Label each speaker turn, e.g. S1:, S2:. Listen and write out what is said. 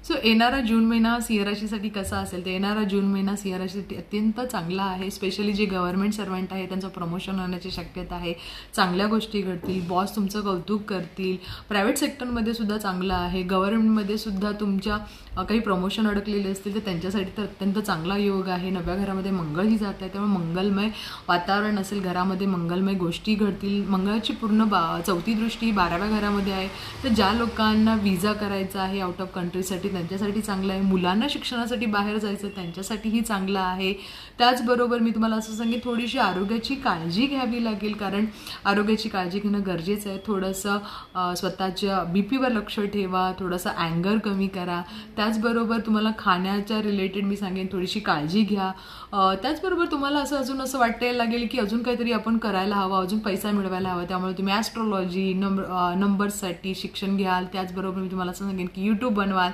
S1: So येणारा जून महिना सिंह राशीसाठी कसा असेल तर येणारा जून महिना सिंह राशीसाठी अत्यंत चांगला आहे. स्पेशली जे गव्हर्नमेंट सर्वंट आहे त्यांचं प्रमोशन होण्याची शक्यता आहे. चांगल्या गोष्टी घडतील, बॉस तुमचं कौतुक करतील. प्रायव्हेट सेक्टरमध्ये सुद्धा चांगलं आहे. गव्हर्नमेंटमध्ये सुद्धा तुमच्या काही प्रमोशन अडकलेले असतील तर त्यांच्यासाठी तर अत्यंत चांगला योग आहे. नव्या घरामध्ये मंगळही जात आहे, त्यामुळे मंगलमय वातावरण असेल घरामध्ये, मंगलमय गोष्टी घडतील. मंगळाची पूर्ण 4थी दृष्टी 12व्या घरामध्ये आहे. तर ज्या लोकांना विजा करायचा आहे आउट ऑफ कंट्रीसाठी त्यांच्यासाठी चांगलं आहे. मुलांना शिक्षणासाठी बाहेर जायचं त्यांच्यासाठीही चांगलं आहे. त्याचबरोबर मी तुम्हाला असं सांगेन थोडीशी आरोग्याची काळजी घ्यावी लागेल, कारण आरोग्याची काळजी घेणं गरजेचं आहे. थोडंसं स्वतःच्या बीपीवर लक्ष ठेवा, थोडंसं अँगर कमी करा. त्याचबरोबर तुम्हाला खाण्याच्या रिलेटेड मी सांगेन थोडीशी काळजी घ्या. त्याचबरोबर तुम्हाला अजून असं वाटायला लागेल की अजून काहीतरी आपण करायला हवं, अजून पैसा मिळवायला हवा. त्यामुळे तुम्ही ॲस्ट्रॉलॉजी नंबर्ससाठी शिक्षण घ्याल. त्याचबरोबर मी तुम्हाला असं सांगेन की यूट्यूब बनवाल.